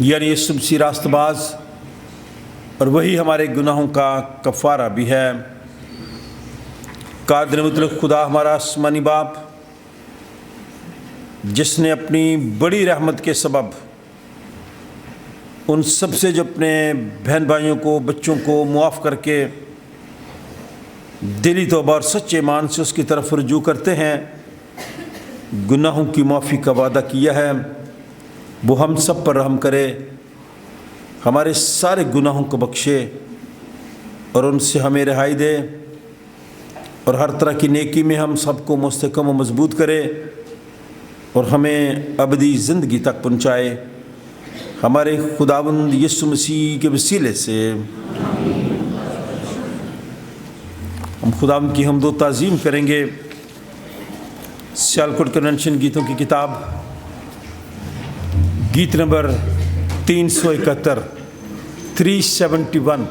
یعنی یسوع مسیح راست باز اور وہی ہمارے گناہوں کا کفارہ بھی ہے۔ قادر مطلق خدا ہمارا آسمانی باپ، جس نے اپنی بڑی رحمت کے سبب ان سب سے جو اپنے بہن بھائیوں کو، بچوں کو معاف کر کے دلی توبہ اور سچے ایمان سے اس کی طرف رجوع کرتے ہیں، گناہوں کی معافی کا وعدہ کیا ہے۔ وہ ہم سب پر رحم کرے، ہمارے سارے گناہوں کو بخشے اور ان سے ہمیں رہائی دے، اور ہر طرح کی نیکی میں ہم سب کو مستحکم و مضبوط کرے اور ہمیں ابدی زندگی تک پہنچائے، ہمارے خداوند یسوع مسیح کے وسیلے سے۔ ہم خداوند کی حمد و تعظیم کریں گے۔ سیالکوٹ کنونشن گیتوں کی کتاب، گیت نمبر 371 371۔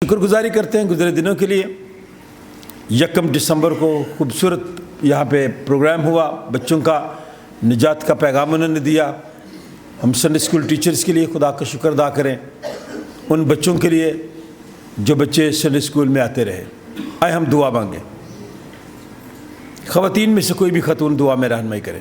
شکر گزاری کرتے ہیں گزرے دنوں کے لیے۔ 1 دسمبر کو خوبصورت یہاں پہ پروگرام ہوا، بچوں کا نجات کا پیغام انہوں نے دیا۔ ہم سنڈے اسکول ٹیچرز کے لیے خدا کا شکر ادا کریں، ان بچوں کے لیے جو بچے سنڈے اسکول میں آتے رہے۔ آئے ہم دعا مانگیں۔ خواتین میں سے کوئی بھی خاتون دعا میں رہنمائی کریں۔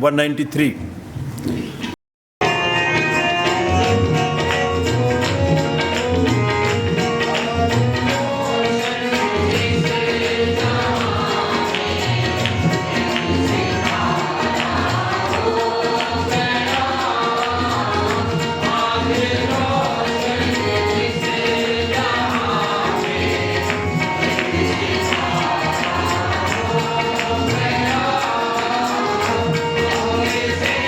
193। Say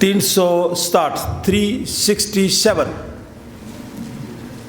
367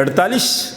48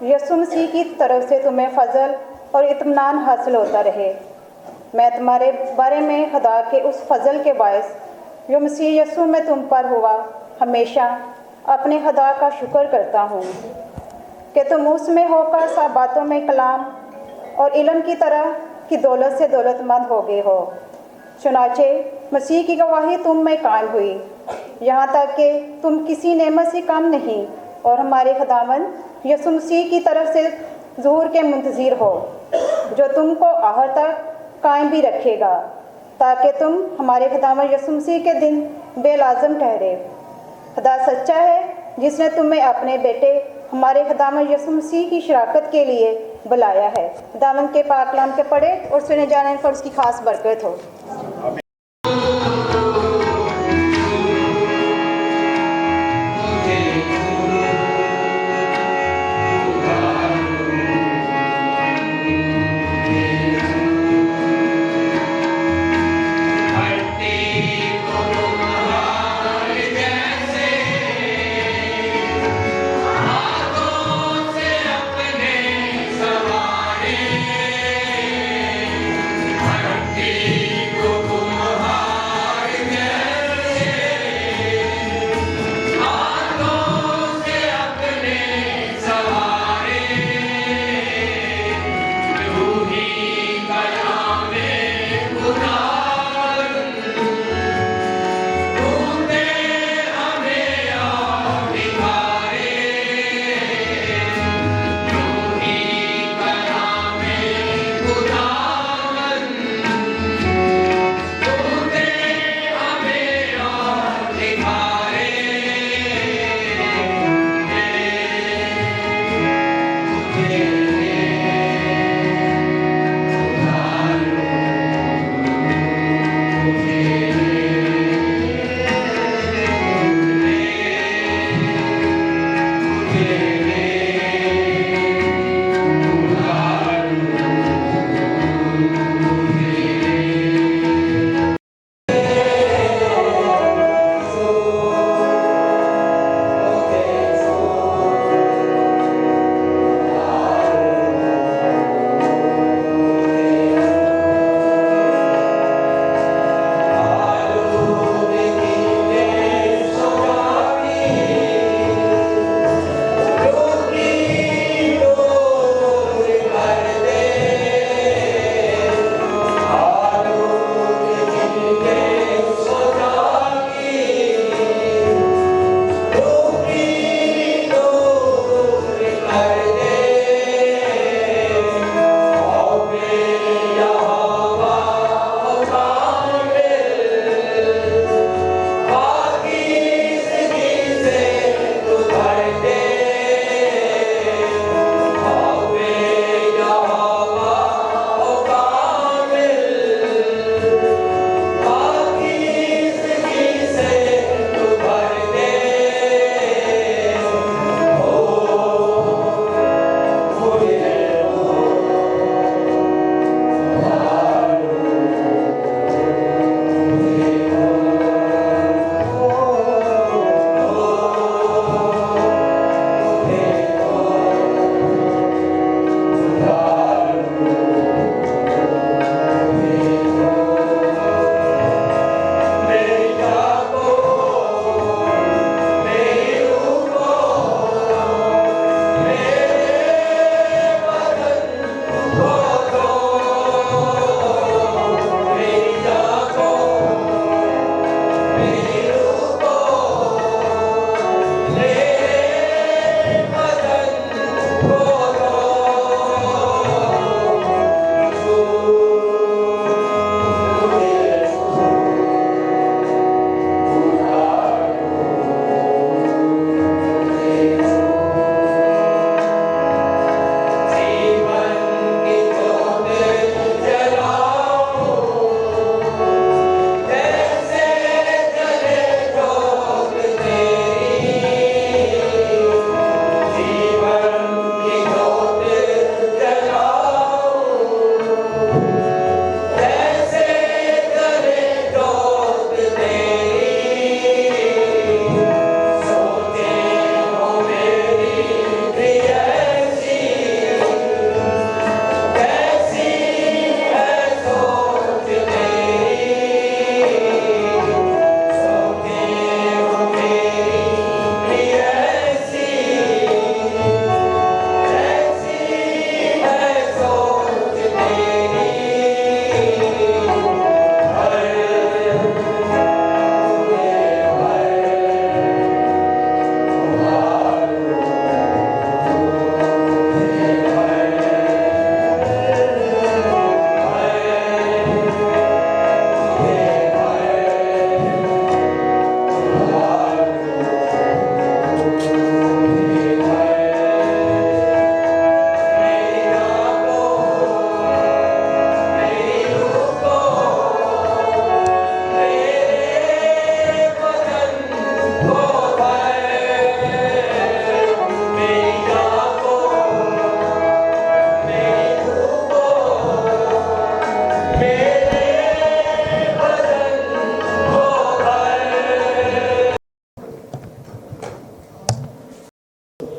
یسوع مسیح کی طرف سے تمہیں فضل اور اطمینان حاصل ہوتا رہے۔ میں تمہارے بارے میں خدا کے اس فضل کے باعث جو مسیح یسوع میں تم پر ہوا ہمیشہ اپنے خدا کا شکر کرتا ہوں کہ تم اس میں ہو کر سب باتوں میں کلام اور علم کی طرح کی دولت سے دولت مند ہو گئے ہو۔ چنانچہ مسیح کی گواہی تم میں قائم ہوئی، یہاں تک کہ تم کسی نعمت سے کم نہیں اور ہمارے خداوند یسوع مسیح کی طرف سے ظہور کے منتظر ہو، جو تم کو آخر تک قائم بھی رکھے گا، تاکہ تم ہمارے خداوند یسوع مسیح کے دن بے لازم ٹھہرے۔ خدا سچا ہے جس نے تمہیں اپنے بیٹے ہمارے خداوند یسوع مسیح کی شراکت کے لیے بلایا ہے۔ خداوند کے پاک کلام کے پڑھے اور سنے جانے پر اس کی خاص برکت ہو۔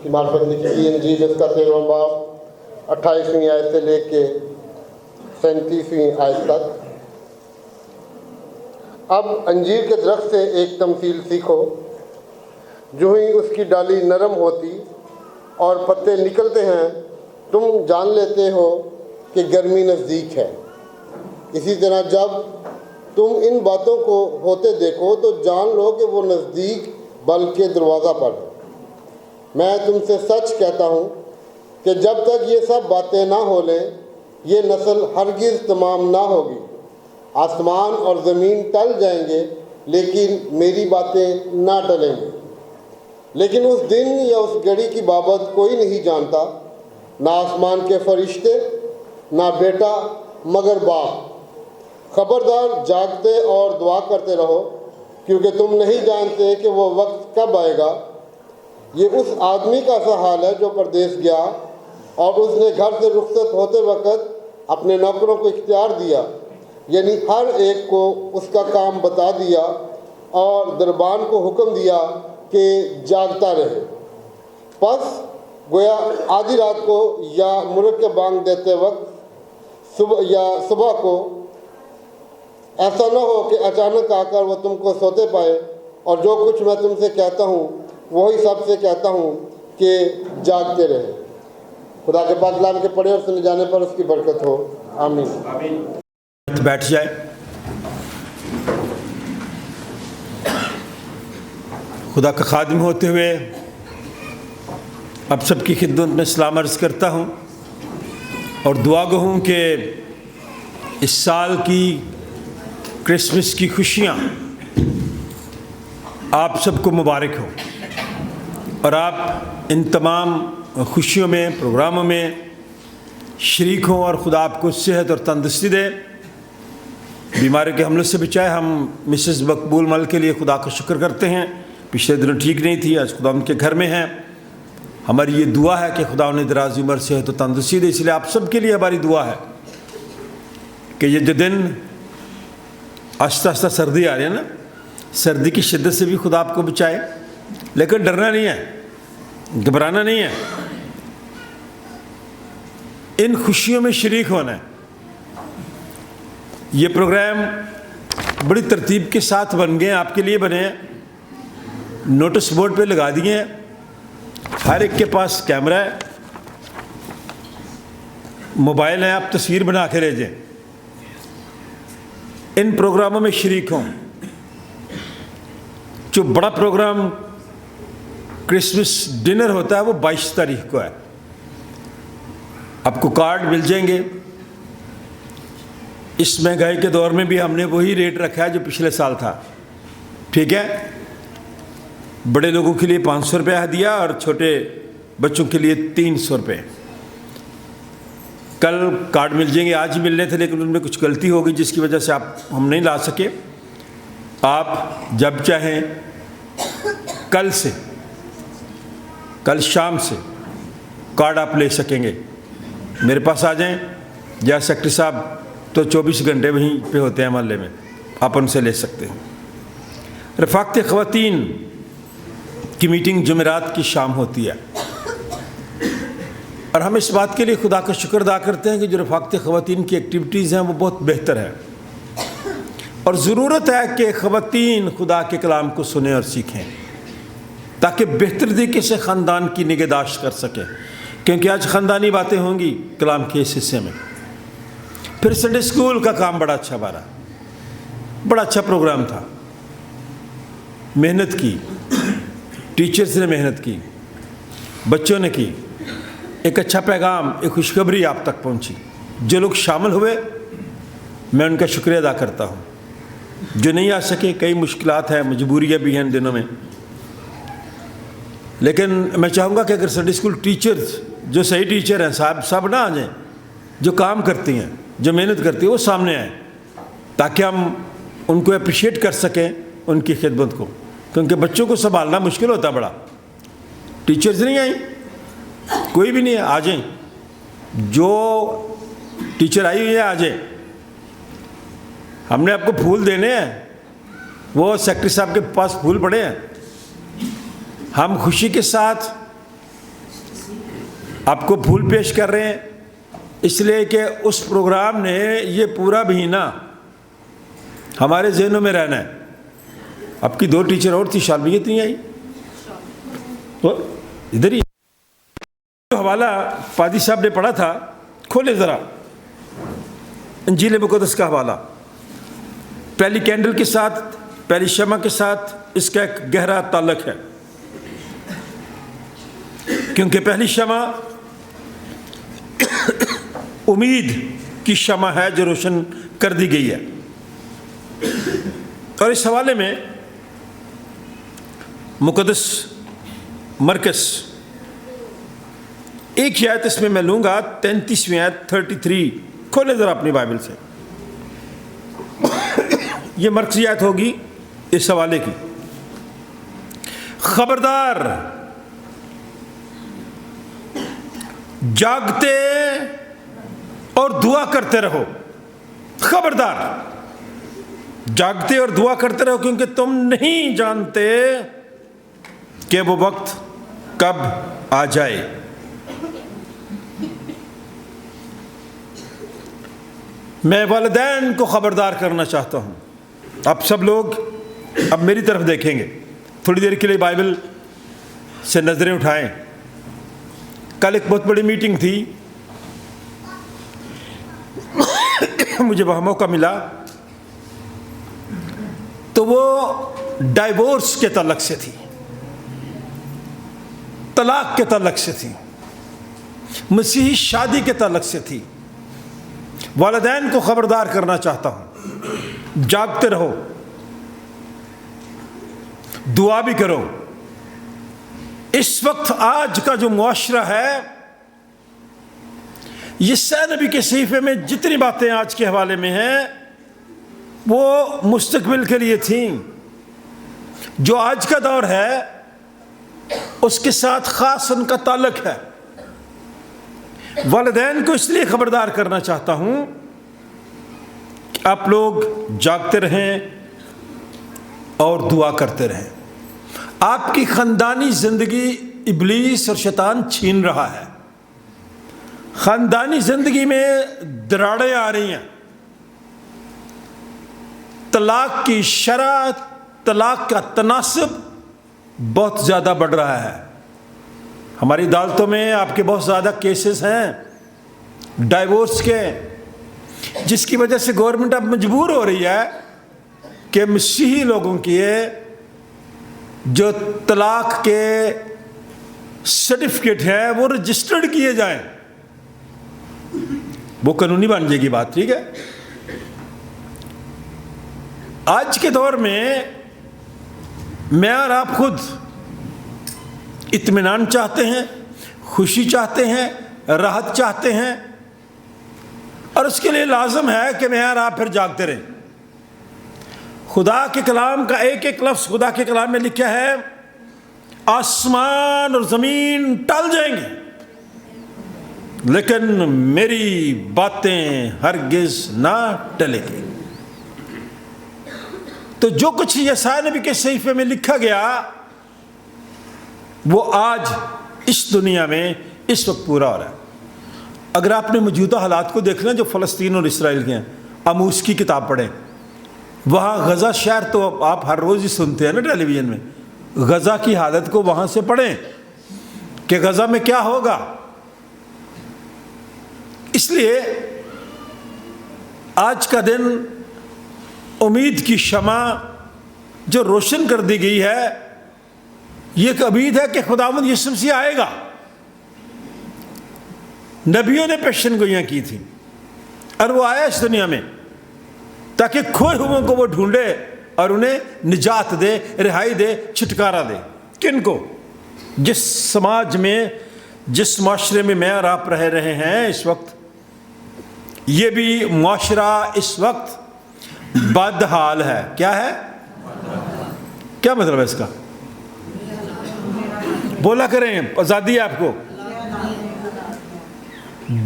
کی معرفت لکھی گئی انجیل جس کا 13واں باب 28ویں آیت سے لے کے 37ویں آیت تک۔ اب انجیر کے درخت سے ایک تمثیل سیکھو، جو ہی اس کی ڈالی نرم ہوتی اور پتے نکلتے ہیں تم جان لیتے ہو کہ گرمی نزدیک ہے۔ اسی طرح جب تم ان باتوں کو ہوتے دیکھو تو جان لو کہ وہ نزدیک بلکہ دروازہ پر ہے۔ میں تم سے سچ کہتا ہوں کہ جب تک یہ سب باتیں نہ ہو لیں یہ نسل ہرگز تمام نہ ہوگی۔ آسمان اور زمین ٹل جائیں گے لیکن میری باتیں نہ ٹلیں گی۔ لیکن اس دن یا اس گھڑی کی بابت کوئی نہیں جانتا، نہ آسمان کے فرشتے نہ بیٹا مگر باپ۔ خبردار جاگتے اور دعا کرتے رہو، کیونکہ تم نہیں جانتے کہ وہ وقت کب آئے گا۔ یہ اس آدمی کا سا حال ہے جو پردیس گیا اور اس نے گھر سے رخصت ہوتے وقت اپنے نوکروں کو اختیار دیا، یعنی ہر ایک کو اس کا کام بتا دیا اور دربان کو حکم دیا کہ جاگتا رہے۔ پس گویا آدھی رات کو یا ملک کے بانگ دیتے وقت صبح کو ایسا نہ ہو کہ اچانک آ کر وہ تم کو سوتے پائے۔ اور جو کچھ میں تم سے کہتا ہوں وہی سب سے کہتا ہوں کہ جاگتے رہے۔ خدا کے پاک کلام کے پڑھے اور سنے جانے پر اس کی برکت ہو، آمین۔ بیٹھ جائے۔ خدا کا خادم ہوتے ہوئے اب سب کی خدمت میں سلام عرض کرتا ہوں اور دعا گو ہوں کہ اس سال کی کرسمس کی خوشیاں آپ سب کو مبارک ہوں اور آپ ان تمام خوشیوں میں پروگراموں میں شریک ہوں اور خدا آپ کو صحت اور تندرستی دے، بیماری کے حملوں سے بچائے۔ ہم مسز مقبول مل کے لیے خدا کا شکر کرتے ہیں، پچھلے دنوں ٹھیک نہیں تھی، آج خدا ان کے گھر میں ہیں۔ ہماری یہ دعا ہے کہ خدا انہیں دراز عمر صحت و تندرستی دے۔ اس لیے آپ سب کے لیے ہماری دعا ہے کہ یہ جو دن آہستہ آہستہ سردی آ رہی ہے نا، سردی کی شدت سے بھی خدا آپ کو بچائے، لیکن ڈرنا نہیں ہے، گھبرانا نہیں ہے، ان خوشیوں میں شریک ہونا ہے۔ یہ پروگرام بڑی ترتیب کے ساتھ بن گئے ہیں، آپ کے لیے بنے ہیں، نوٹس بورڈ پہ لگا دیے ہیں، ہر ایک کے پاس کیمرہ ہے، موبائل ہے، آپ تصویر بنا کے لے جائیں، ان پروگراموں میں شریک ہوں۔ جو بڑا پروگرام کرسمس ڈنر ہوتا ہے وہ 22 تاریخ کو ہے، آپ کو کارڈ مل جائیں گے۔ اس مہنگائی کے دور میں بھی ہم نے وہی ریٹ رکھا ہے جو پچھلے سال تھا، ٹھیک ہے؟ بڑے لوگوں کے لیے 500 روپے ہدیہ اور چھوٹے بچوں کے لیے 300 روپے۔ کل کارڈ مل جائیں گے، آج ہی ملنے تھے لیکن ان میں کچھ غلطی ہو گئی جس کی وجہ سے ہم نہیں لا سکے۔ آپ جب چاہیں کل شام سے کارڈ آپ لے سکیں گے، میرے پاس آ جائیں، یا سیکٹری صاحب تو 24 گھنٹے وہیں پہ ہوتے ہیں محلے میں، آپ ان سے لے سکتے ہیں۔ رفاقت خواتین کی میٹنگ جمعرات کی شام ہوتی ہے اور ہم اس بات کے لیے خدا کا شکر ادا کرتے ہیں کہ جو رفاقت خواتین کی ایکٹیویٹیز ہیں وہ بہت بہتر ہے، اور ضرورت ہے کہ خواتین خدا کے کلام کو سنیں اور سیکھیں تاکہ بہتر طریقے سے خاندان کی نگہداشت کر سکیں، کیونکہ آج خاندانی باتیں ہوں گی کلام کے اس حصے میں۔ پھر سنڈے اسکول کا کام بڑا اچھا بڑا اچھا پروگرام تھا، محنت کی، ٹیچرز نے محنت کی، بچوں نے کی، ایک اچھا پیغام، ایک خوشخبری آپ تک پہنچی۔ جو لوگ شامل ہوئے میں ان کا شکریہ ادا کرتا ہوں، جو نہیں آ سکے کئی مشکلات ہیں، مجبوریاں بھی ہیں ان دنوں میں، لیکن میں چاہوں گا کہ اگر سنڈے اسکول ٹیچرز جو صحیح ٹیچر ہیں صاحب نہ آ جائیں، جو کام کرتی ہیں، جو محنت کرتی ہیں، وہ سامنے آئیں تاکہ ہم ان کو اپریشیٹ کر سکیں ان کی خدمت کو، کیونکہ بچوں کو سنبھالنا مشکل ہوتا ہے بڑا۔ ٹیچرز نہیں آئیں، کوئی بھی نہیں ہے، آ جائیں، جو ٹیچر آئی ہوئی ہے آ جائیں، ہم نے آپ کو پھول دینے ہیں، وہ سیکٹری صاحب کے پاس پھول پڑے ہیں، ہم خوشی کے ساتھ آپ کو پھول پیش کر رہے ہیں اس لیے کہ اس پروگرام نے یہ پورا مہینہ ہمارے ذہنوں میں رہنا ہے. آپ کی 2 ٹیچر اور تھی، شالمیت نہیں آئی. تو ادھر ہی حوالہ پادی صاحب نے پڑھا تھا، کھولے ذرا انجیل مقدس کا حوالہ. پہلی کینڈل کے ساتھ، پہلی شمع کے ساتھ اس کا ایک گہرا تعلق ہے، کیونکہ پہلی شمع امید کی شمع ہے جو روشن کر دی گئی ہے. اور اس حوالے میں مقدس مرکز ایک ہی آیت اس میں لوں گا، 33ویں آیت 33. کھولے ذرا اپنی بائبل سے. یہ مرکزی آیت ہوگی اس حوالے کی. خبردار، جاگتے اور دعا کرتے رہو. خبردار، جاگتے اور دعا کرتے رہو، کیونکہ تم نہیں جانتے کہ وہ وقت کب آ جائے. میں والدین کو خبردار کرنا چاہتا ہوں. آپ سب لوگ اب میری طرف دیکھیں گے، تھوڑی دیر کے لیے بائبل سے نظریں اٹھائیں. کل ایک بہت بڑی میٹنگ تھی، مجھے وہاں موقع ملا، تو وہ ڈائیورس کے تعلق سے تھی، طلاق کے تعلق سے تھی، مسیحی شادی کے تعلق سے تھی. والدین کو خبردار کرنا چاہتا ہوں، جاگتے رہو، دعا بھی کرو. اس وقت آج کا جو معاشرہ ہے، یہ سہ نبی کے صحیفے میں جتنی باتیں آج کے حوالے میں ہیں وہ مستقبل کے لیے تھیں. جو آج کا دور ہے اس کے ساتھ خاص ان کا تعلق ہے. والدین کو اس لیے خبردار کرنا چاہتا ہوں کہ آپ لوگ جاگتے رہیں اور دعا کرتے رہیں. آپ کی خاندانی زندگی ابلیس اور شیطان چھین رہا ہے. خاندانی زندگی میں دراڑیں آ رہی ہیں، طلاق کی شرح، طلاق کا تناسب بہت زیادہ بڑھ رہا ہے. ہماری عدالتوں میں آپ کے بہت زیادہ کیسز ہیں ڈائیورس کے، جس کی وجہ سے گورنمنٹ اب مجبور ہو رہی ہے کہ مسیحی لوگوں کی جو طلاق کے سرٹیفکیٹ ہیں وہ رجسٹرڈ کیے جائیں. وہ قانونی بن جائے گی بات، ٹھیک ہے. آج کے دور میں اور آپ خود اطمینان چاہتے ہیں، خوشی چاہتے ہیں، راحت چاہتے ہیں، اور اس کے لیے لازم ہے کہ میں اور آپ پھر جاگتے رہیں. خدا کے کلام کا ایک ایک لفظ خدا کے کلام میں لکھا ہے، آسمان اور زمین ٹل جائیں گے لیکن میری باتیں ہرگز نہ ٹلے گی. تو جو کچھ یسایا نبی کے صحیفے میں لکھا گیا وہ آج اس دنیا میں اس وقت پورا ہو رہا ہے. اگر آپ نے موجودہ حالات کو دیکھنا جو فلسطین اور اسرائیل کے ہیں، آموس کی کتاب پڑھیں. وہاں غزہ شہر تو آپ ہر روز ہی سنتے ہیں نا ٹیلی ویژن میں، غزہ کی حالت کو وہاں سے پڑھیں کہ غزہ میں کیا ہوگا. اس لیے آج کا دن امید کی شمع جو روشن کر دی گئی ہے، یہ ایک امید ہے کہ خداوند یسوع مسیح آئے گا. نبیوں نے پیشن گوئیاں کی تھیں اور وہ آیا اس دنیا میں تاکہ کھوئے ہوئوں کو وہ ڈھونڈے اور انہیں نجات دے، رہائی دے، چھٹکارا دے. کن کو؟ جس سماج میں، جس معاشرے میں اور آپ رہ رہے ہیں اس وقت، یہ بھی معاشرہ اس وقت بدحال ہے. کیا ہے؟ کیا مطلب ہے اس کا؟ بولا کریں، آزادی ہے آپ کو.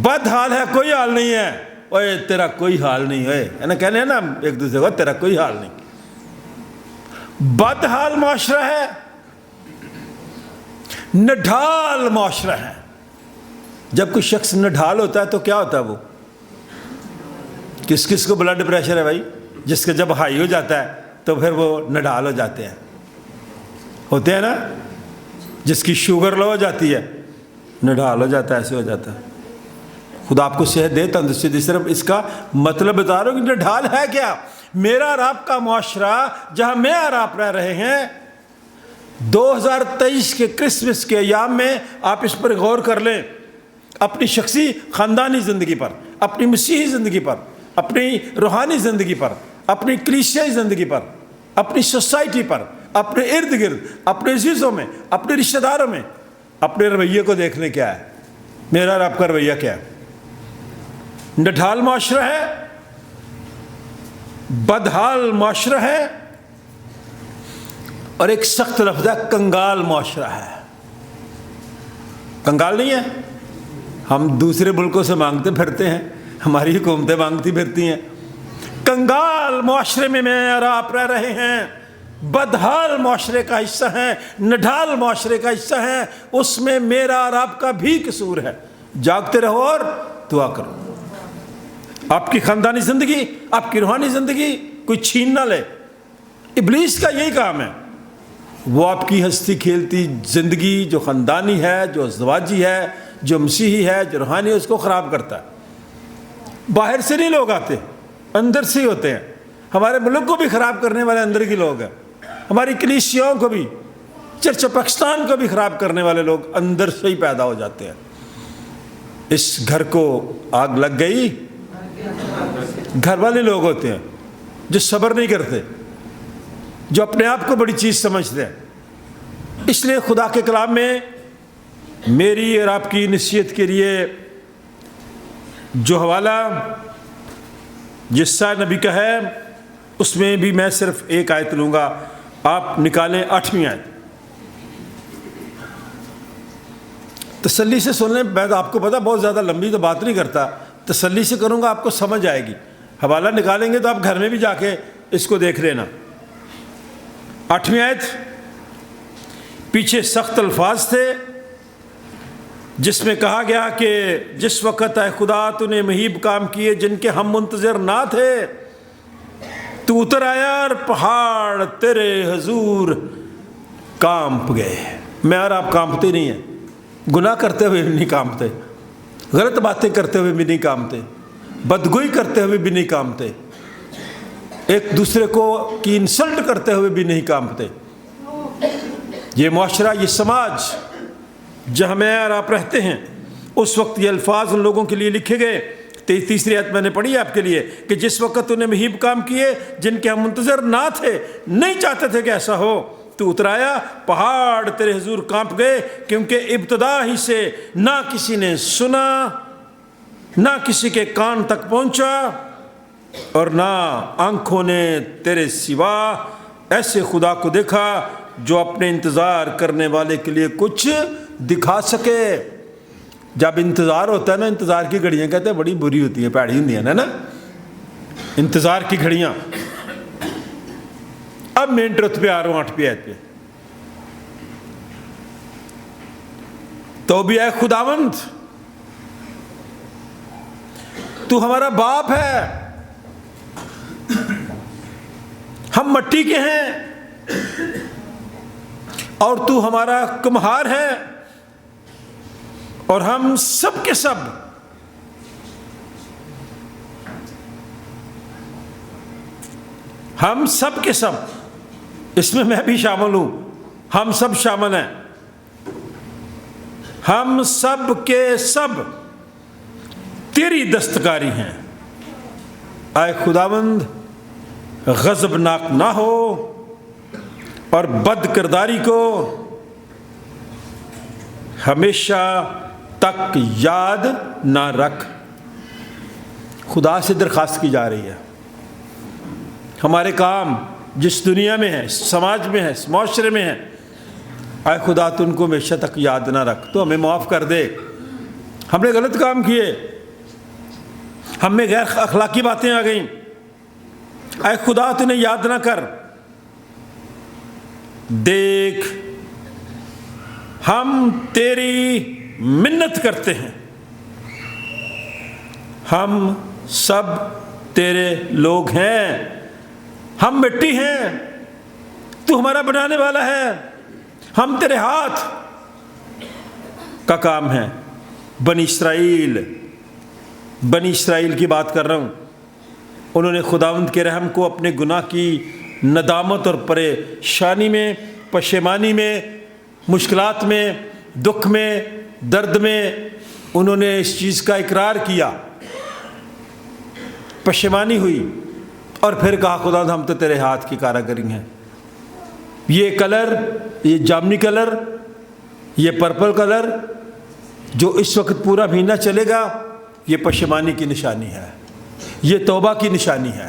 بدحال ہے، کوئی حال نہیں ہے. اوے تیرا کوئی حال نہیں ہے نا، کہنے ہیں نا ایک دوسرے کو، تیرا کوئی حال نہیں. بدحال معاشرہ ہے، نڈھال معاشرہ ہے. جب کوئی شخص نڈھال ہوتا ہے تو کیا ہوتا ہے؟ وہ کس کس کو بلڈ پریشر ہے بھائی؟ جس کا جب ہائی ہو جاتا ہے تو پھر وہ نڈھال ہو جاتے ہیں، ہوتے ہیں نا؟ جس کی شوگر لو ہو جاتی ہے نڈھال ہو جاتا ہے، ایسے ہو جاتا ہے۔ خدا آپ کو صحت دے، تندرستی دے۔ صرف اس کا مطلب بتا رہا ہوں کہ نڈھال ہے کیا؟ میرا اور آپ کا معاشرہ جہاں میں اور آپ رہ رہے ہیں، 2023 کے کرسمس کے ایام میں آپ اس پر غور کر لیں، اپنی شخصی خاندانی زندگی پر، اپنی مسیحی زندگی پر، اپنی روحانی زندگی پر، اپنی کلیسیائی زندگی پر، اپنی سوسائٹی پر، اپنے ارد گرد، اپنے عزیزوں میں، اپنے رشتہ داروں میں اپنے رویے کو دیکھ لیں کیا ہے، میرا اور آپ کا رویہ کیا ہے۔ نڈھال معاشرہ ہے، بدحال معاشرہ ہے، اور ایک سخت لفظ ہے کنگال معاشرہ ہے۔ کنگال نہیں ہے، ہم دوسرے ملکوں سے مانگتے پھرتے ہیں، ہماری حکومتیں مانگتی پھرتی ہیں۔ کنگال معاشرے میں اور آپ رہ رہے ہیں، بدحال معاشرے کا حصہ ہیں، نڈھال معاشرے کا حصہ ہیں، اس میں میرا اور آپ کا بھی قصور ہے۔ جاگتے رہو اور دعا کرو، آپ کی خاندانی زندگی، آپ کی روحانی زندگی کوئی چھین نہ لے۔ ابلیس کا یہی کام ہے، وہ آپ کی ہستی کھیلتی زندگی جو خاندانی ہے، جو ازدواجی ہے، جو مسیحی ہے، جو روحانی ہے، اس کو خراب کرتا ہے۔ باہر سے نہیں لوگ آتے، اندر سے ہی ہوتے ہیں۔ ہمارے ملک کو بھی خراب کرنے والے اندر کے لوگ ہیں، ہماری کلیسیاؤں کو بھی، چرچ پاکستان کو بھی خراب کرنے والے لوگ اندر سے ہی پیدا ہو جاتے ہیں۔ اس گھر کو آگ لگ گئی، گھر والے لوگ ہوتے ہیں جو صبر نہیں کرتے، جو اپنے آپ کو بڑی چیز سمجھتے ہیں۔ اس لیے خدا کے کلام میں میری اور آپ کی نصیحت کے لیے جو حوالہ یساع نبی کا ہے، اس میں بھی میں صرف ایک آیت لوں گا، آپ نکالیں 8ویں آیت۔ تسلی سے سن لیں، میں تو آپ کو پتا بہت زیادہ لمبی تو بات نہیں کرتا، تسلی سے کروں گا، آپ کو سمجھ آئے گی۔ حوالہ نکالیں گے تو آپ گھر میں بھی جا کے اس کو دیکھ لینا۔ 8ویں آیت، پیچھے سخت الفاظ تھے جس میں کہا گیا کہ جس وقت اے خدا تو نے مہیب کام کیے جن کے ہم منتظر نہ تھے، تو اتر آیا اور پہاڑ تیرے حضور کانپ گئے۔ میں اور آپ کانپتے نہیں ہیں، گناہ کرتے ہوئے بھی نہیں کانپتے، غلط باتیں کرتے ہوئے بھی نہیں کانپتے، بدگوئی کرتے ہوئے بھی نہیں کانپتے، ایک دوسرے کو کی انسلٹ کرتے ہوئے بھی نہیں کانپتے۔ یہ معاشرہ، یہ سماج جہاں میں اور آپ رہتے ہیں، اس وقت یہ الفاظ ان لوگوں کے لیے لکھے گئے۔ تیسری آیت میں نے پڑھی آپ کے لیے کہ جس وقت انہیں مہیب کام کیے جن کے ہم منتظر نہ تھے، نہیں چاہتے تھے کہ ایسا ہو، تو اترایا، پہاڑ تیرے حضور کانپ گئے، کیونکہ ابتدا ہی سے نہ کسی نے سنا، نہ کسی کے کان تک پہنچا، اور نہ آنکھوں نے تیرے سوا ایسے خدا کو دیکھا جو اپنے انتظار کرنے والے کے لیے کچھ دکھا سکے۔ جب انتظار ہوتا ہے نا، انتظار کی گھڑیاں کہتے ہیں بڑی بری ہوتی ہیں، پیڑی ہوتی ہیں نا، انتظار کی گھڑیاں۔ اب مین ٹروتھ پہ آ رہا ہوں، 8ویں آیت پہ۔ تو بھی اے خداوند، تو ہمارا باپ ہے، ہم مٹی کے ہیں، اور تو ہمارا کمہار ہے، اور ہم سب کے سب کے سب، اس میں میں بھی شامل ہوں، ہم سب شامل ہیں، ہم سب کے سب تیری دستکاری ہیں۔ اے خداوند، غضبناک نہ ہو اور بد کرداری کو ہمیشہ تک یاد نہ رکھ۔ خدا سے درخواست کی جا رہی ہے، ہمارے کام جس دنیا میں ہے، سماج میں ہے، معاشرے میں ہے، اے خدا تو ان کو ہمیشہ تک یاد نہ رکھ، تو ہمیں معاف کر دے۔ ہم نے غلط کام کیے، ہم میں غیر اخلاقی باتیں آ گئیں، اے خدا تو انہیں یاد نہ کر۔ دیکھ، ہم تیری منت کرتے ہیں، ہم سب تیرے لوگ ہیں، ہم مٹی ہیں، تو ہمارا بنانے والا ہے، ہم تیرے ہاتھ کا کام ہے۔ بنی اسرائیل کی بات کر رہا ہوں، انہوں نے خداوند کے رحم کو اپنے گناہ کی ندامت اور پریشانی میں، پشیمانی میں، مشکلات میں، دکھ میں، درد میں انہوں نے اس چیز کا اقرار کیا، پشیمانی ہوئی، اور پھر کہا خداوند ہم تو تیرے ہاتھ کی کاراگری ہیں۔ یہ کلر، یہ جامنی کلر، یہ پرپل کلر جو اس وقت پورا مہینہ چلے گا، یہ پشیمانی کی نشانی ہے، یہ توبہ کی نشانی ہے۔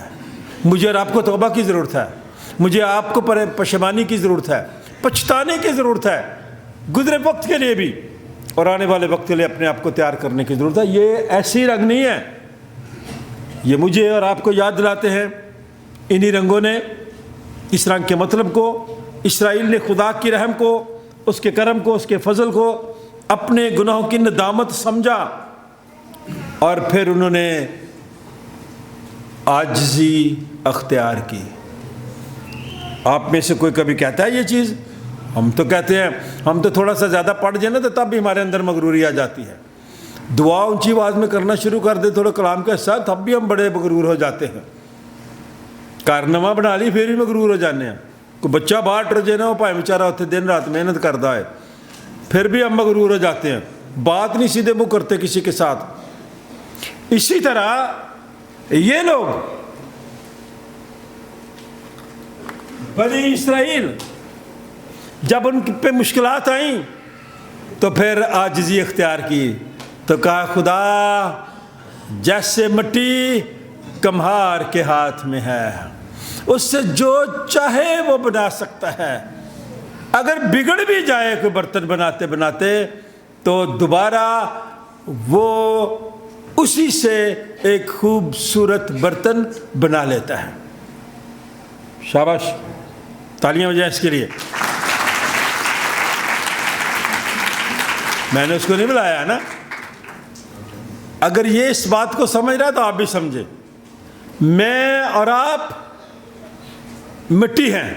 مجھے اور آپ کو توبہ کی ضرورت ہے، مجھے آپ کو پشیمانی کی ضرورت ہے، پچھتانے کی ضرورت ہے، گزرے وقت کے لیے بھی اور آنے والے وقت کے لیے اپنے آپ کو تیار کرنے کی ضرورت ہے۔ یہ ایسی رنگ نہیں ہے، یہ مجھے اور آپ کو یاد دلاتے ہیں انہی رنگوں نے اس رنگ کے مطلب کو، اسرائیل نے خدا کی رحم کو، اس کے کرم کو، اس کے فضل کو اپنے گناہوں کی ندامت سمجھا، اور پھر انہوں نے عاجزی اختیار کی۔ آپ میں سے کوئی کبھی کہتا ہے یہ چیز؟ ہم تو کہتے ہیں، ہم تو تھوڑا سا زیادہ پڑھ جائیں نا تو تب بھی ہمارے اندر مغروری آ جاتی ہے، دعا اونچی آواز میں کرنا شروع کر دے تھوڑا کلام کے ساتھ، تب بھی ہم بڑے مغرور ہو جاتے ہیں۔ کارنامہ بنا لی پھر بھی مغرور ہو جانے ہیں۔ کوئی بچہ باہر ٹر جائے نا، وہ پائے بیچارہ ہوتے دن رات محنت کرتا ہے، پھر بھی ہم مغرور ہو جاتے ہیں، بات نہیں سیدھے منہ کرتے کسی کے ساتھ۔ اسی طرح یہ لوگ بنی اسرائیل جب ان پہ مشکلات آئیں تو پھر عاجزی اختیار کی، تو کہا خدا جیسے مٹی کمہار کے ہاتھ میں ہے، اس سے جو چاہے وہ بنا سکتا ہے، اگر بگڑ بھی جائے کوئی برتن بناتے بناتے تو دوبارہ وہ اسی سے ایک خوبصورت برتن بنا لیتا ہے۔ شاباش، تالیاں بجائیں اس کے لیے۔ میں نے اس کو نہیں بلایا نا، اگر یہ اس بات کو سمجھ رہا ہے تو آپ بھی سمجھیں، میں اور آپ مٹی ہیں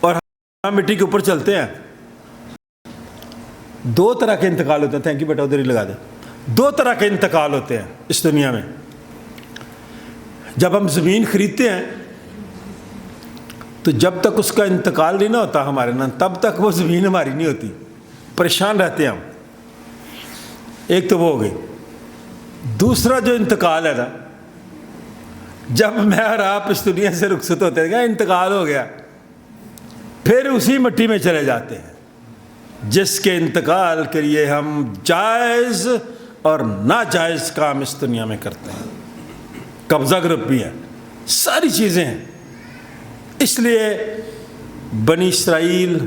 اور ہم مٹی کے اوپر چلتے ہیں۔ دو طرح کے انتقال ہوتے ہیں، تھینک یو بیٹا ادھر ہی لگا دیں۔ دو طرح کے انتقال ہوتے ہیں اس دنیا میں۔ جب ہم زمین خریدتے ہیں تو جب تک اس کا انتقال نہیں نہ ہوتا ہمارے نا، تب تک وہ زمین ہماری نہیں ہوتی، پریشان رہتے ہیں ہم۔ ایک تو وہ ہو گئی۔ دوسرا جو انتقال ہے نا، جب میں اور آپ اس دنیا سے رخصت ہوتے ہیں، انتقال ہو گیا، پھر اسی مٹی میں چلے جاتے ہیں جس کے انتقال کے لیے ہم جائز اور ناجائز کام اس دنیا میں کرتے ہیں۔ قبضہ گروپ بھی ہے، ساری چیزیں ہیں۔ اس لیے بنی اسرائیل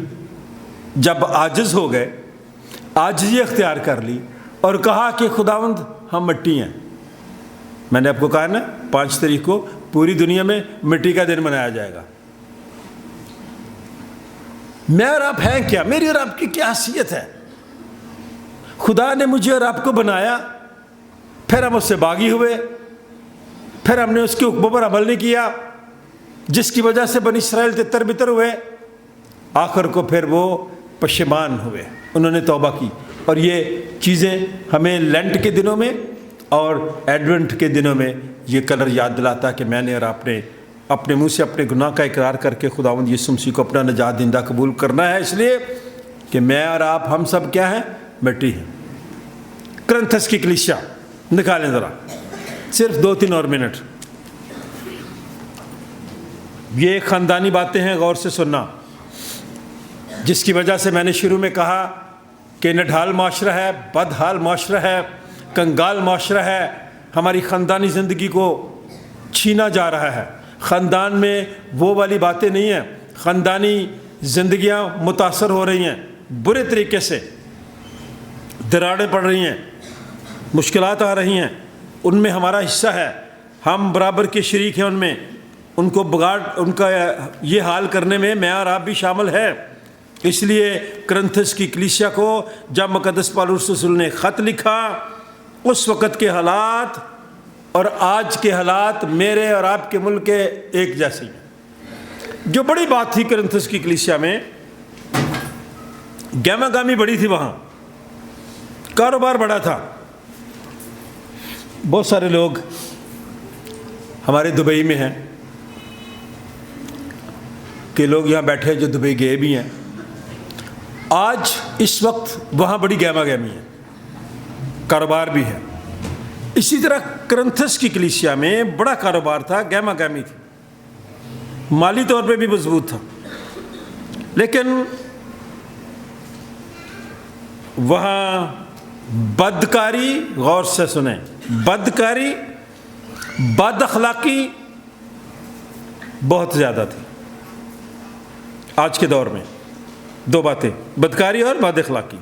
جب عاجز ہو گئے، عاجزی اختیار کر لی اور کہا کہ خداوند ہم مٹی ہیں۔ میں نے آپ کو کہا نا 5 تاریخ کو پوری دنیا میں مٹی کا دن منایا جائے گا۔ میں اور آپ ہیں کیا؟ میری اور آپ کی کیا حیثیت ہے؟ خدا نے مجھے اور آپ کو بنایا، پھر ہم اس سے باغی ہوئے، پھر ہم نے اس کے حکموں پر عمل نہیں کیا، جس کی وجہ سے بنی اسرائیل تتر بتر ہوئے، آخر کو پھر وہ پشیمان ہوئے، انہوں نے توبہ کی۔ اور یہ چیزیں ہمیں لینٹ کے دنوں میں اور ایڈونٹ کے دنوں میں یہ کلر یاد دلاتا ہے کہ میں نے اور آپ نے اپنے منہ سے اپنے گناہ کا اقرار کر کے خداوند یسوع مسیح کو اپنا نجات دہندہ قبول کرنا ہے، اس لیے کہ میں اور آپ ہم سب کیا ہیں؟ مٹی ہیں۔ کرنتھس کی کلیسیا نکالیں ذرا، صرف 2-3 اور منٹ۔ یہ خاندانی باتیں ہیں، غور سے سننا، جس کی وجہ سے میں نے شروع میں کہا کہ نڈھال معاشرہ ہے، بدحال معاشرہ ہے، کنگال معاشرہ ہے، ہماری خاندانی زندگی کو چھینا جا رہا ہے۔ خاندان میں وہ والی باتیں نہیں ہیں، خاندانی زندگیاں متاثر ہو رہی ہیں برے طریقے سے، دراڑیں پڑ رہی ہیں، مشکلات آ رہی ہیں، ان میں ہمارا حصہ ہے، ہم برابر کے شریک ہیں ان میں، ان کو ان کا یہ حال کرنے میں میں اور آپ بھی شامل ہیں۔ اس لیے کرنتھس کی کلیسیا کو جب مقدس پالوس رسول نے خط لکھا اس وقت کے حالات اور آج کے حالات میرے اور آپ کے ملک کے ایک جیسے ہیں۔ جو بڑی بات تھی کرنتھس کی کلیسیا میں، گہما گہمی بڑی تھی، وہاں کاروبار بڑا تھا۔ بہت سارے لوگ ہمارے دبئی میں ہیں کہ لوگ یہاں بیٹھے جو دبئی گئے بھی ہیں، آج اس وقت وہاں بڑی گہما گہمی ہے، کاروبار بھی ہے۔ اسی طرح کرنتھس کی کلیسیا میں بڑا کاروبار تھا، گہما گہمی تھی، مالی طور پہ بھی مضبوط تھا، لیکن وہاں بدکاری، غور سے سنیں، بدکاری، بد اخلاقی بہت زیادہ تھی آج کے دور میں۔ دو باتیں، بدکاری اور بد اخلاقی۔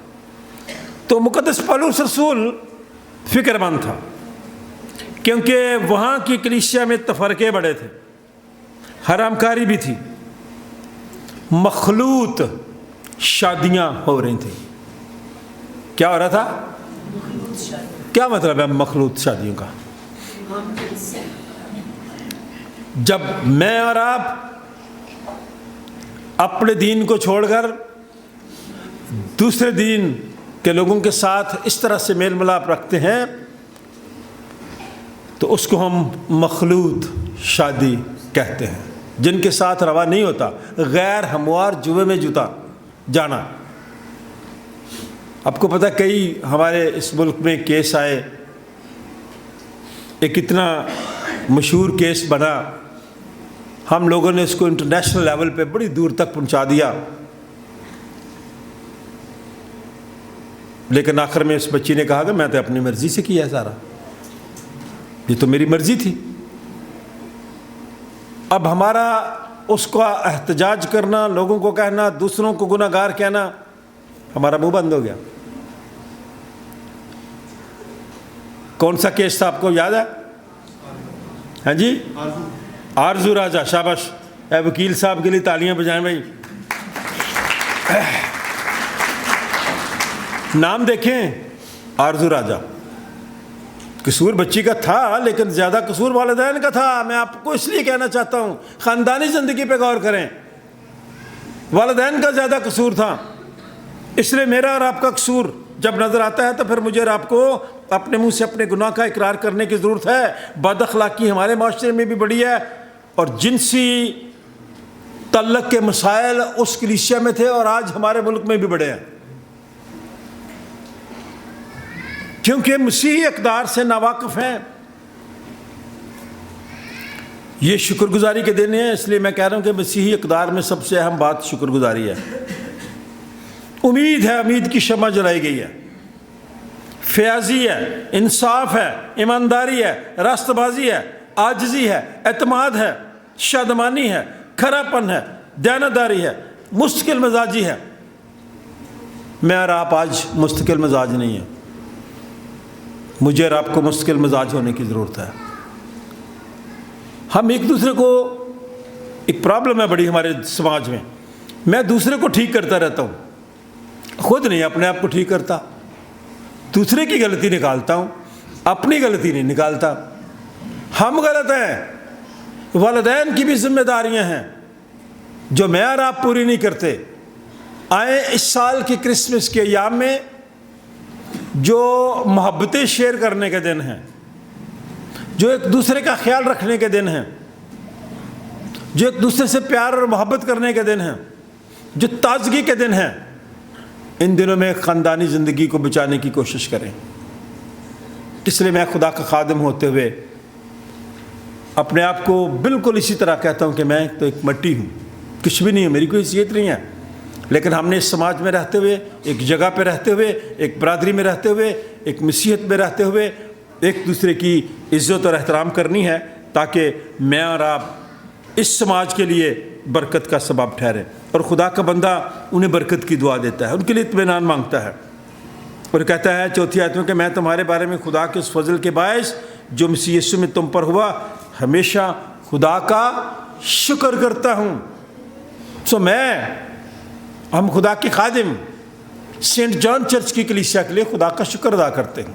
تو مقدس پولس رسول فکر مند تھا، کیونکہ وہاں کی کلیسیا میں تفرقے بڑے تھے، حرام کاری بھی تھی، مخلوط شادیاں ہو رہی تھیں۔ کیا ہو رہا تھا؟ کیا مطلب ہے مخلوط شادیوں کا؟ جب میں اور آپ اپنے دین کو چھوڑ کر دوسرے دین کے لوگوں کے ساتھ اس طرح سے میل ملاپ رکھتے ہیں تو اس کو ہم مخلوط شادی کہتے ہیں، جن کے ساتھ روا نہیں ہوتا، غیر ہموار جوئے میں جانا۔ آپ کو پتہ، کئی ہمارے اس ملک میں کیس آئے، ایک اتنا مشہور کیس بنا، ہم لوگوں نے اس کو انٹرنیشنل لیول پہ بڑی دور تک پہنچا دیا، لیکن آخر میں اس بچی نے کہا کہ میں تو اپنی مرضی سے کیا ہے سارا، یہ تو میری مرضی تھی۔ اب ہمارا اس کا احتجاج کرنا، لوگوں کو کہنا، دوسروں کو گناہ گار کہنا، ہمارا منہ بند ہو گیا۔ کون سا کیس تھا، آپ کو یاد ہے؟ ہاں جی، آرزو راجہ، شاباش، اے وکیل صاحب کے لیے تالیاں بجائیں بھائی۔ نام دیکھیں، آرزو راجہ۔ قصور بچی کا تھا، لیکن زیادہ قصور والدین کا تھا۔ میں آپ کو اس لیے کہنا چاہتا ہوں، خاندانی زندگی پہ غور کریں، والدین کا زیادہ قصور تھا، اس لیے میرا اور آپ کا قصور جب نظر آتا ہے تو پھر مجھے اور آپ کو اپنے منہ سے اپنے گناہ کا اقرار کرنے کی ضرورت ہے۔ بد اخلاقی ہمارے معاشرے میں بھی بڑی ہے، اور جنسی تعلق کے مسائل اس کلیسیا میں تھے اور آج ہمارے ملک میں بھی بڑے ہیں، کیونکہ مسیحی اقدار سے ناواقف ہیں۔ یہ شکر گزاری کے دن ہیں، اس لیے میں کہہ رہا ہوں کہ مسیحی اقدار میں سب سے اہم بات شکر گزاری ہے۔ امید ہے، امید کی شمع جلائی گئی ہے، فیاضی ہے، انصاف ہے، ایمانداری ہے، راست بازی ہے، عاجزی ہے، اعتماد ہے، شادمانی ہے، کھراپن ہے، دیانتداری ہے، مستقل مزاجی ہے۔ میں اور آپ آج مستقل مزاج نہیں ہیں، مجھے اور آپ کو مستقل مزاج ہونے کی ضرورت ہے۔ ہم ایک دوسرے کو، ایک پرابلم ہے بڑی ہمارے سماج میں، میں دوسرے کو ٹھیک کرتا رہتا ہوں، خود نہیں اپنے آپ کو ٹھیک کرتا، دوسرے کی غلطی نکالتا ہوں، اپنی غلطی نہیں نکالتا۔ ہم غلط ہیں، والدین کی بھی ذمہ داریاں ہیں جو میں اور آپ پوری نہیں کرتے۔ آئیں اس سال کی کرسمس کے ایام میں جو محبتیں شیئر کرنے کے دن ہیں، جو ایک دوسرے کا خیال رکھنے کے دن ہیں، جو ایک دوسرے سے پیار اور محبت کرنے کے دن ہیں، جو تازگی کے دن ہیں، ان دنوں میں خاندانی زندگی کو بچانے کی کوشش کریں۔ اس لیے میں خدا کا خادم ہوتے ہوئے اپنے آپ کو بالکل اسی طرح کہتا ہوں کہ میں تو ایک مٹی ہوں، کچھ بھی نہیں ہوں، میری کوئی حیثیت نہیں ہے، لیکن ہم نے اس سماج میں رہتے ہوئے، ایک جگہ پہ رہتے ہوئے، ایک برادری میں رہتے ہوئے، ایک مسیحیت میں رہتے ہوئے ایک دوسرے کی عزت اور احترام کرنی ہے، تاکہ میں اور آپ اس سماج کے لیے برکت کا سبب ٹھہرے، اور خدا کا بندہ انہیں برکت کی دعا دیتا ہے، ان کے لیے اطمینان مانگتا ہے، اور کہتا ہے چوتھی آیت میں کہ میں تمہارے بارے میں خدا کے اس فضل کے باعث جو مسیح یسوع میں تم پر ہوا ہمیشہ خدا کا شکر کرتا ہوں۔ ہم خدا کے خادم سینٹ جان چرچ کی کلیسیا کے لیے خدا کا شکر ادا کرتے ہیں۔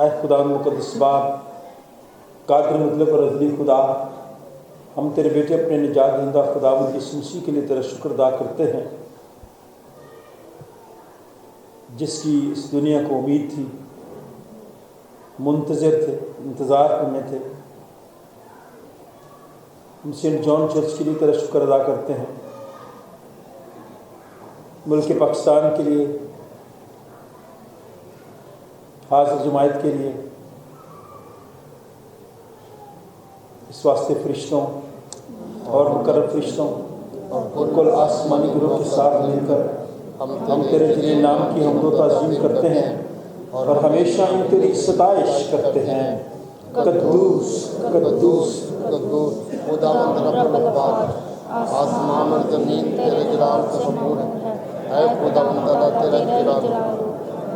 اے خدا مقدس باپ، قادر مطلق اور ازلی خدا، ہم تیرے بیٹے اپنے نجات دہندہ خداوند یسوع مسیح کے لیے تیرا شکر ادا کرتے ہیں، جس کی اس دنیا کو امید تھی، منتظر تھے، انتظار کرنے تھے۔ ہم سینٹ جان چرچ کے لیے تیرا شکر ادا کرتے ہیں، ملک پاکستان کے لیے، حاضر جماعت کے لیے، اس واسطے فرشتوں اور مقرر فرشتوں اور کل آسمانی گروہ کے ساتھ مل کر ہم تیرے جلیل نام کی حمد و تعظیم کرتے ہیں اور ہمیشہ ہم تیری ستائش کرتے ہیں۔ قدوس قدوس قدوس خداوند رب البار، آسمان اور زمین تیرے جلال کا سبور ہے۔ اے خداوند تعالیٰ تیرا جلال،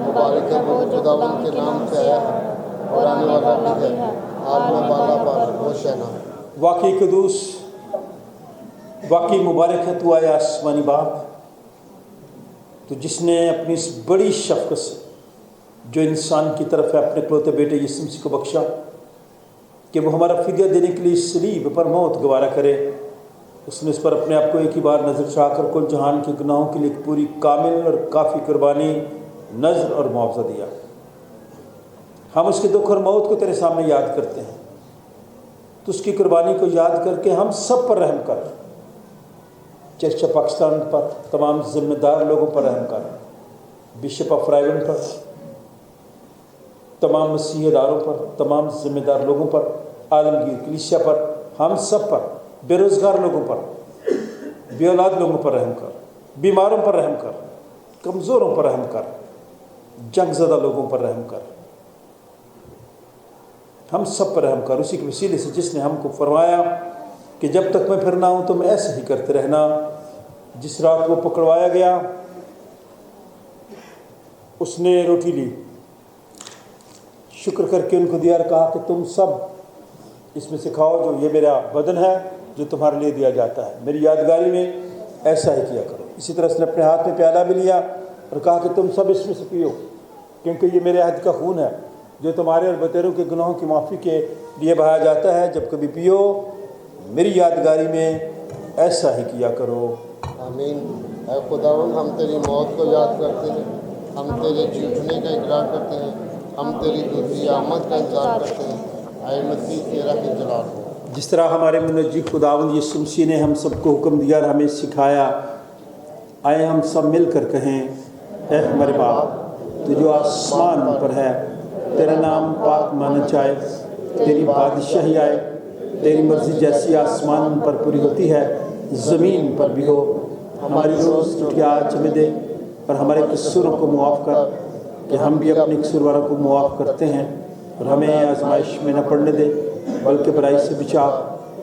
مبارک ہے وہ خداوند کے نام سے آیا ہے اور آنے والا بھی ہے، عالم بالا بار ہوشنا۔ واقعی قدوس، واقعی مبارک ہے تو آیا آسمانی باپ، تو جس نے اپنی اس بڑی شفقت سے جو انسان کی طرف ہے اپنے اکلوتے بیٹے یسوع مسیح کو بخشا کہ وہ ہمارا فدیہ دینے کے لیے صلیب پر موت گوارا کرے۔ اس نے اس پر اپنے آپ کو ایک ہی بار نظر چڑھا کر کل جہان کے گناہوں کے لیے ایک پوری کامل اور کافی قربانی، نذر اور معاوضہ دیا۔ ہم اس کے دکھ اور موت کو تیرے سامنے یاد کرتے ہیں، تو اس کی قربانی کو یاد کر کے ہم سب پر رحم کر، چرچ پاکستان پر، تمام ذمہ دار لوگوں پر رحم کر، بشپ آف رائیون پر، تمام مسیحی اداروں پر، تمام ذمہ دار لوگوں پر، عالمگیر کلیسیا پر، ہم سب پر، بے روزگار لوگوں پر، بے اولاد لوگوں پر رحم کر، بیماروں پر رحم کر، کمزوروں پر رحم کر، جنگ زدہ لوگوں پر رحم کر، ہم سب پر رحم کر، اسی کے وسیلے سے جس نے ہم کو فرمایا کہ جب تک میں پھر نہ ہوں تم ایسے ہی کرتے رہنا۔ جس رات وہ پکڑوایا گیا اس نے روٹی لی، شکر کر کے ان کو دیا اور کہا کہ تم سب اس میں سے کھاؤ، جو یہ میرا بدن ہے جو تمہارے لیے دیا جاتا ہے، میری یادگاری میں ایسا ہی کیا کرو۔ اسی طرح اس نے اپنے ہاتھ میں پیالہ بھی لیا اور کہا کہ تم سب اس میں سے پیو، کیونکہ یہ میرے عہد کا خون ہے جو تمہارے اور بتیروں کے گناہوں کی معافی کے لیے بہایا جاتا ہے، جب کبھی پیو میری یادگاری میں ایسا ہی کیا کرو۔ آمین۔ اے خداوند ہم تیری موت کو یاد کرتے ہیں، ہم تیرے جی اٹھنے کا اقرار کرتے ہیں، ہم تیری دوسری آمد کا انتظار کرتے ہیں۔ اے مسیح تیرا ہی جلال ہو۔ جس طرح ہمارے منجی خداوند یسوع مسیح نے ہم سب کو حکم دیا اور ہمیں سکھایا، آئے ہم سب مل کر کہیں، اے ہمارے باپ تو جو آسمان پر ہے، تیرا نام پاک مانا جائے، تیری بادشاہی آئے، تیری مرضی جیسی آسمان پر پوری ہوتی ہے زمین پر بھی ہو۔ ہماری روز کی آج ہمیں دے اور ہمارے قصوروں کو معاف کر کہ ہم بھی اپنے قصورواروں کو معاف کرتے ہیں، اور ہمیں آزمائش میں نہ پڑنے دے بلکہ برائی سے بچا،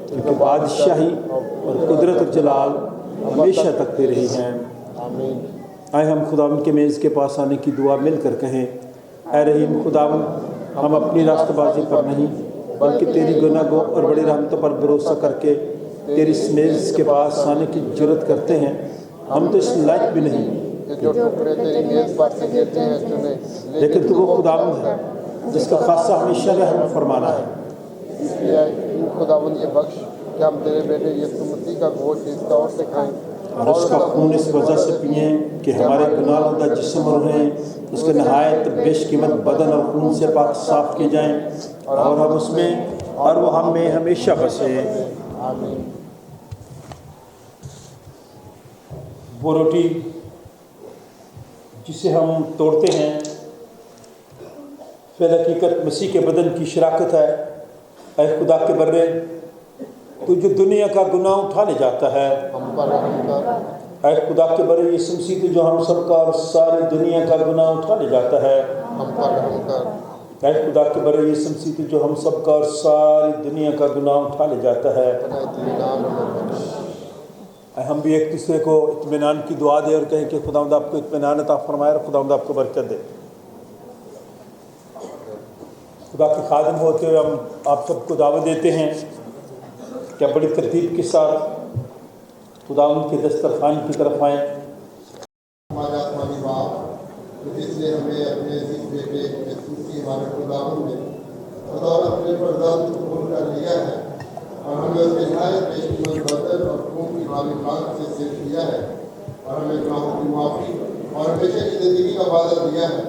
کیونکہ بادشاہی اور قدرت اور جلال ہمیشہ تک تیرے ہی ہیں۔ آمین۔ آئے ہم خداوند کے میز کے پاس آنے کی دعا مل کر کہیں، اے رحیم خداوند ہم اپنی راستہ بازی پر نہیں بلکہ تیری گناہ گو اور بڑی رحمتوں پر بھروسہ کر کے تیری اس میز کے پاس آنے کی جرت کرتے ہیں۔ ہم تو اس لائق بھی نہیں کہ جو ٹکڑے تیری میز پر سے گرتے ہیں تمہیں، لیکن تو وہ خداوند ہے جس کا خاصہ ہمیشہ رحم فرمانا ہے۔ اس لیے خداوند یہ بخش کہ ہم تیرے بیٹے یسوع مسیح کا گوشت اس طور سے کھائیں اور اس کا خون اس وجہ سے پئیں کہ ہمارے گناہ زدہ جسم اور روحیں اس کے نہایت بیش قیمت بدن اور خون سے پاک صاف کیے جائیں، اور ہم اس میں اور وہ ہم میں ہمیشہ بسیں۔ آمین۔ وہ روٹی جسے ہم توڑتے ہیں فی الحقیقت مسیح کے بدن کی شراکت ہے۔ اے خدا کے برے تو جو دنیا کا گناہ اٹھا لے جاتا ہے، ہم پر رحم کر۔ اے خدا کے برے یسوع مسیح تو جو ہم سب کا اور ساری دنیا کا گناہ اٹھا لے جاتا ہے، ہم پر رحم کر۔ اے خدا کے برے یسوع مسیح تو جو ہم سب کا اور ساری دنیا کا گناہ اٹھا لے جاتا ہے۔ اپنا اطمینان ہمیں بخش۔ اے ہم بھی ایک دوسرے کو اطمینان کی دعا دیں اور کہیں کہ خداوند آپ کو اطمینان عطا فرمائے اور خداوند آپ کو برکت دے۔ خدا کے خادم ہوتے ہوئے ہم آپ سب کو دعوت دیتے ہیں کہ آپ بڑی ترتیب کے ساتھ خداوند کے دسترخوان کی طرف آئیں۔ ہمارے آسمانی باپ، جس نے ہمیں اپنے عزیز بیٹے یسوع کی ہمارے خداوند میں بطور اپنے فرزند قبول کر لیا ہے اور ہمیں اس کے نہایت بے شمار بدل اور خون کی معلومات سے صرف کیا ہے اور ہمیں گناہوں کی معافی اور ہمیشہ کی زندگی کا وعدہ دیا ہے۔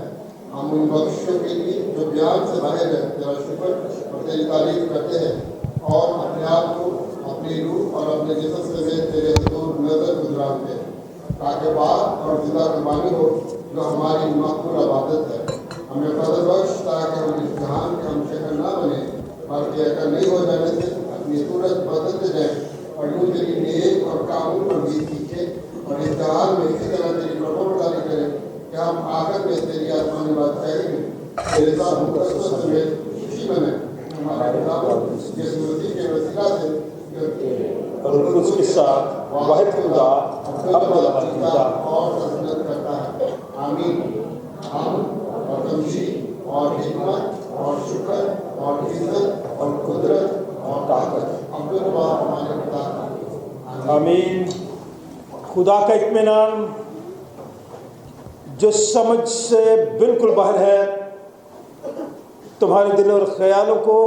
ہم ان بخشوں کے لیے جو بیان سے باہر ہے تیرا شکر اور تیری تعریف کرتے ہیں اور اپنے آپ کو اپنی روح اور اپنے جسم سمیت تیرے حضور نظر گزارتے ہیں تاکہ بات اور زندہ قربانی ہو جو ہماری مقبول عبادت ہے۔ ہمیں فضل بخش تاکہ ہم اس جہان کے ہم شکل نہ بنے بلکہ ایسا نہیں ہو جانے سے اپنی صورت بدلتے جائیں اور یوں تیری نیک اور کامل پر بھی سیکھیں اور اس جہان میں اسی طرح تیری فرمانبرداری کریں کہ ہم آخر میں تیری آسمانی بادشاہی میں تیرے ساتھ مقدس سمیت خوشی منیں۔ ہمارے خداوند یسوع مسیح کے وسیلہ سے اور اس کے ساتھ واحد خدا اپنا خدا اور سلطنت کرتا ہے۔ آمین۔ ہم اور تمجید اور حکمت اور شکر اور عزت اور قدرت اور طاقت عبداللہ ہمارے خدا کا۔ آمین۔ خدا کا اطمینان جو سمجھ سے بالکل باہر ہے تمہارے دل اور خیالوں کو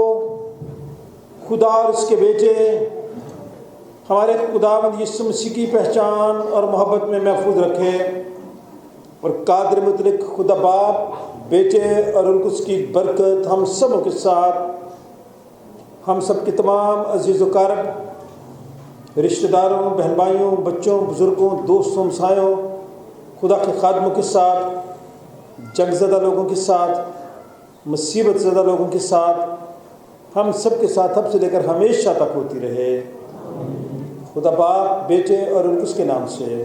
خدا اور اس کے بیٹے ہمارے خداوند یسوع مسیح کی پہچان اور محبت میں محفوظ رکھے اور قادر مطلق خدا باپ بیٹے اور ان کی برکت ہم سبوں کے ساتھ، ہم سب کے تمام عزیز و اقارب، رشتہ داروں، بہن بھائیوں، بچوں، بزرگوں، دوستوں، ہمسایوں، خدا کے خادموں کے ساتھ، جنگ زدہ لوگوں کے ساتھ، مصیبت زدہ لوگوں کے ساتھ، ہم سب کے ساتھ اب سے لے کر ہمیشہ تک ہوتی رہے۔ خدا باپ بیٹے اور ان کے نام سے